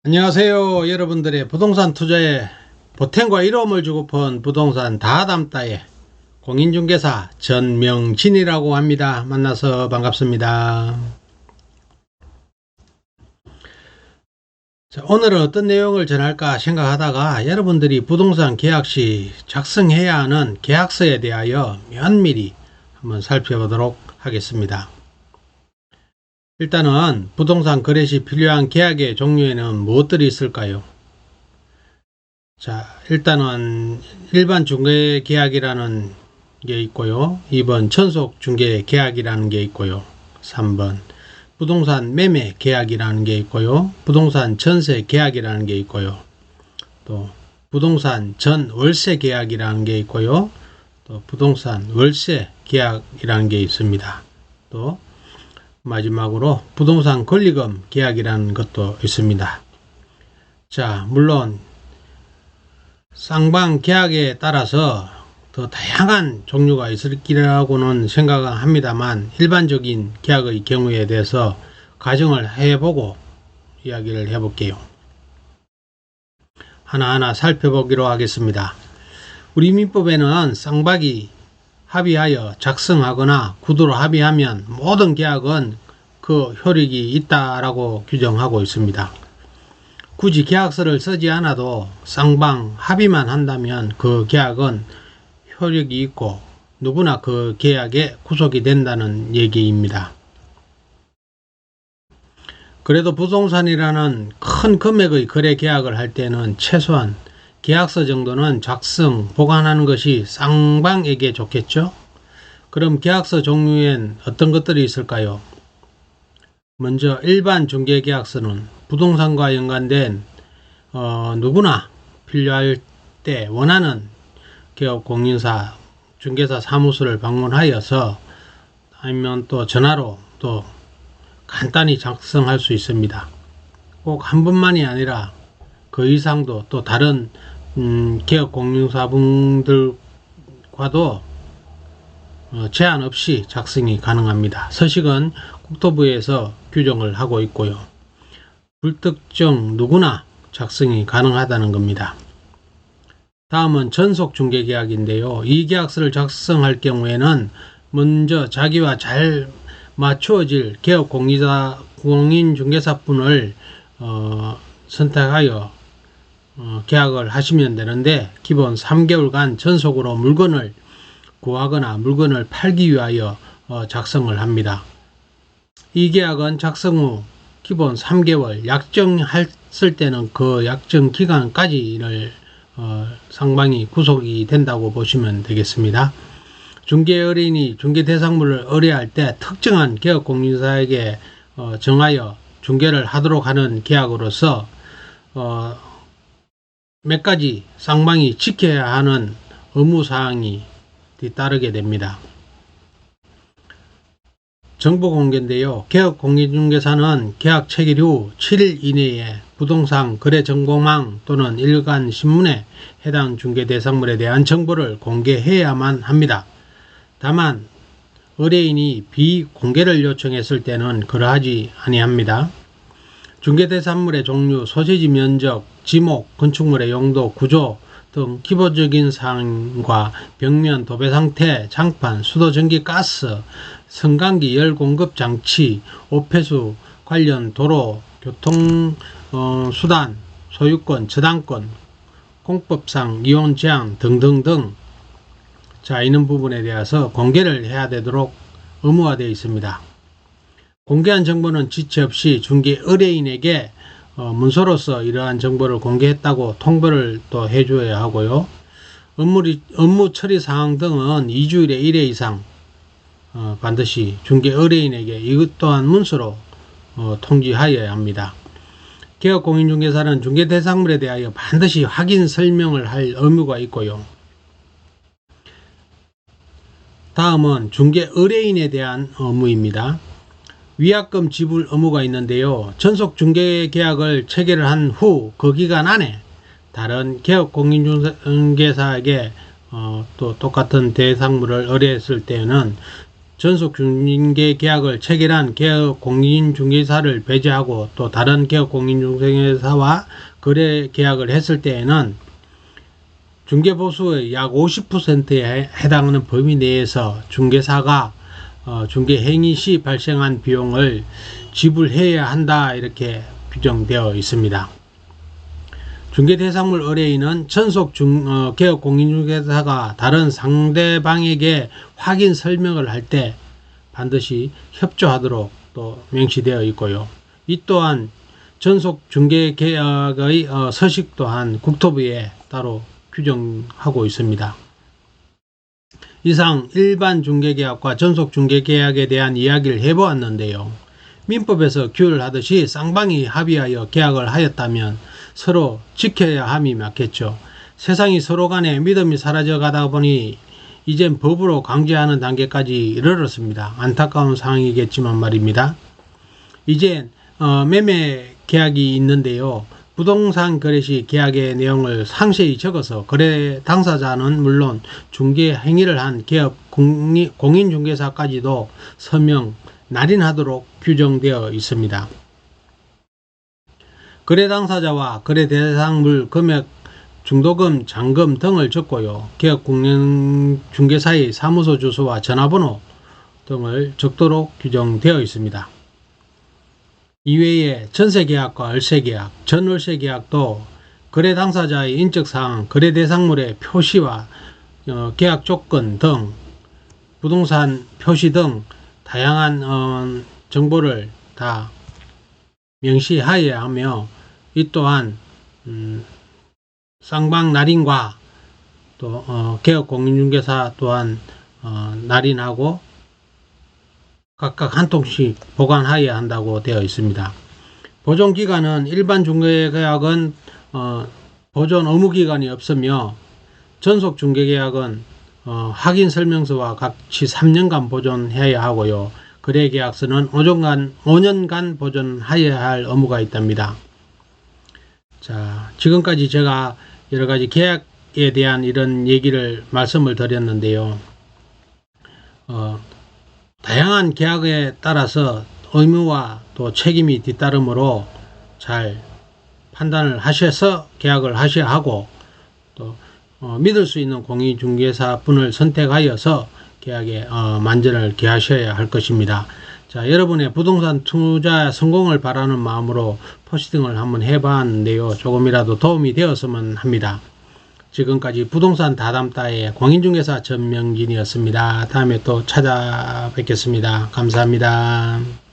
안녕하세요. 여러분들의 부동산 투자에 보탬과 이로움을 주고픈 부동산 다담다의 공인중개사 전명진이라고 합니다. 만나서 반갑습니다. 자, 오늘은 어떤 내용을 전할까 생각하다가 여러분들이 부동산 계약 시 작성해야 하는 계약서에 대하여 면밀히 한번 살펴보도록 하겠습니다. 일단은 부동산 거래 시 필요한 계약의 종류에는 무엇들이 있을까요? 자, 일단은 일반 중개 계약이라는 게 있고요. 2번 전속 중개 계약이라는 게 있고요. 3번 부동산 매매 계약이라는 게 있고요. 부동산 전세 계약이라는 게 있고요. 또 부동산 전 월세 계약이라는 게 있고요. 또 부동산 월세 계약이라는 게 있습니다. 또 마지막으로 부동산 권리금 계약이라는 것도 있습니다. 자, 물론 쌍방 계약에 따라서 더 다양한 종류가 있을 거라고는 생각을 합니다만 일반적인 계약의 경우에 대해서 가정을 해보고 이야기를 해볼게요. 하나하나 살펴보기로 하겠습니다. 우리 민법에는 쌍방이 합의하여 작성하거나 구두로 합의하면 모든 계약은 그 효력이 있다라고 규정하고 있습니다. 굳이 계약서를 쓰지 않아도 쌍방 합의만 한다면 그 계약은 효력이 있고 누구나 그 계약에 구속이 된다는 얘기입니다. 그래도 부동산이라는 큰 금액의 거래 계약을 할 때는 최소한 계약서 정도는 작성, 보관하는 것이 쌍방에게 좋겠죠? 그럼 계약서 종류엔 어떤 것들이 있을까요? 먼저 일반 중개계약서는 부동산과 연관된 누구나 필요할 때 원하는 개업공인사, 중개사 사무소를 방문하여서 아니면 또 전화로 또 간단히 작성할 수 있습니다. 꼭 한 번만이 아니라 그 이상도 또 다른 개업공인사분들과도 제한 없이 작성이 가능합니다. 서식은 국토부에서 규정을 하고 있고요. 불특정 누구나 작성이 가능하다는 겁니다. 다음은 전속 중개 계약인데요. 이 계약서를 작성할 경우에는 먼저 자기와 잘 맞추어질 개업 공인중개사분을 선택하여 계약을 하시면 되는데 기본 3개월간 전속으로 물건을 구하거나 물건을 팔기 위하여 작성을 합니다. 이 계약은 작성 후 기본 3개월, 약정했을 때는 그 약정 기간까지를 상방이 구속이 된다고 보시면 되겠습니다. 중개 의뢰인이 중개 대상물을 의뢰할 때 특정한 개업공인사에게 정하여 중개를 하도록 하는 계약으로서 몇 가지 쌍방이 지켜야 하는 의무사항이 뒤따르게 됩니다. 정보공개인데요. 개업공인중개사는 계약 체결 후 7일 이내에 부동산 거래정보망 또는 일간신문에 해당 중개대상물에 대한 정보를 공개해야만 합니다. 다만 의뢰인이 비공개를 요청했을 때는 그러하지 아니합니다. 중개대상물의 종류, 소재지 면적, 지목, 건축물의 용도, 구조 등 기본적인 사항과 벽면, 도배 상태, 장판, 수도, 전기, 가스, 성강기, 열 공급 장치, 오폐수 관련 도로, 교통 수단, 소유권, 저당권, 공법상 이용 제한 등등등 자, 이런 부분에 대해서 공개를 해야 되도록 의무화되어 있습니다. 공개한 정보는 지체 없이 중개 의뢰인에게 문서로서 이러한 정보를 공개했다고 통보를 또 해줘야 하고요. 업무 처리 사항 등은 2주일에 1회 이상 반드시 중개 의뢰인에게 이것 또한 문서로 통지하여야 합니다. 개업공인중개사는 중개 대상물에 대하여 반드시 확인 설명을 할 의무가 있고요. 다음은 중개 의뢰인에 대한 의무입니다. 위약금 지불 의무가 있는데요. 전속 중개 계약을 체결을 한 후 그 기간 안에 다른 개업공인중개사에게 또 똑같은 대상물을 의뢰했을 때는 전속 중개 계약을 체결한 개업 공인중개사를 배제하고 또 다른 개업 공인중개사와 거래 계약을 했을 때에는 중개보수의 약 50%에 해당하는 범위 내에서 중개사가 중개 행위 시 발생한 비용을 지불해야 한다, 이렇게 규정되어 있습니다. 중개대상물 의뢰인은 전속 개업 공인중개사가 다른 상대방에게 확인 설명을 할 때 반드시 협조하도록 또 명시되어 있고요. 이 또한 전속 중개계약의 서식 또한 국토부에 따로 규정하고 있습니다. 이상 일반 중개계약과 전속 중개계약에 대한 이야기를 해보았는데요. 민법에서 규율하듯이 쌍방이 합의하여 계약을 하였다면 서로 지켜야 함이 맞겠죠. 세상이 서로 간에 믿음이 사라져 가다 보니 이젠 법으로 강제하는 단계까지 이르렀습니다. 안타까운 상황이겠지만 말입니다. 이젠 매매 계약이 있는데요. 부동산 거래 시 계약의 내용을 상세히 적어서 거래 당사자는 물론 중개 행위를 한 개업 공인중개사까지도 서명, 날인하도록 규정되어 있습니다. 거래 당사자와 거래 대상물 금액, 중도금, 잔금 등을 적고요. 개업 공인중개사의 사무소 주소와 전화번호 등을 적도록 규정되어 있습니다. 이외에 전세계약과 월세계약, 전월세계약도 거래 당사자의 인적사항, 거래 대상물의 표시와 계약 조건 등 부동산 표시 등 다양한 정보를 다 명시하여야 하며, 이 또한 쌍방 날인과 또 개업 공인중개사 또한 날인하고 각각 한 통씩 보관하여야 한다고 되어 있습니다. 보존기간은 일반 중개계약은 보존 의무기간이 없으며 전속 중개계약은 확인 설명서와 같이 3년간 보존해야 하고요. 거래계약서는 5년간 보존하여야 할 의무가 있답니다. 자, 지금까지 제가 여러가지 계약에 대한 이런 얘기를 말씀을 드렸는데요. 다양한 계약에 따라서 의무와 또 책임이 뒤따르므로 잘 판단을 하셔서 계약을 하셔야 하고, 또 믿을 수 있는 공인중개사 분을 선택하여서 계약에 만전을 기하셔야 할 것입니다. 자, 여러분의 부동산 투자 성공을 바라는 마음으로 포스팅을 한번 해봤는데요. 조금이라도 도움이 되었으면 합니다. 지금까지 부동산 다담다의 공인중개사 전명진이었습니다. 다음에 또 찾아뵙겠습니다. 감사합니다.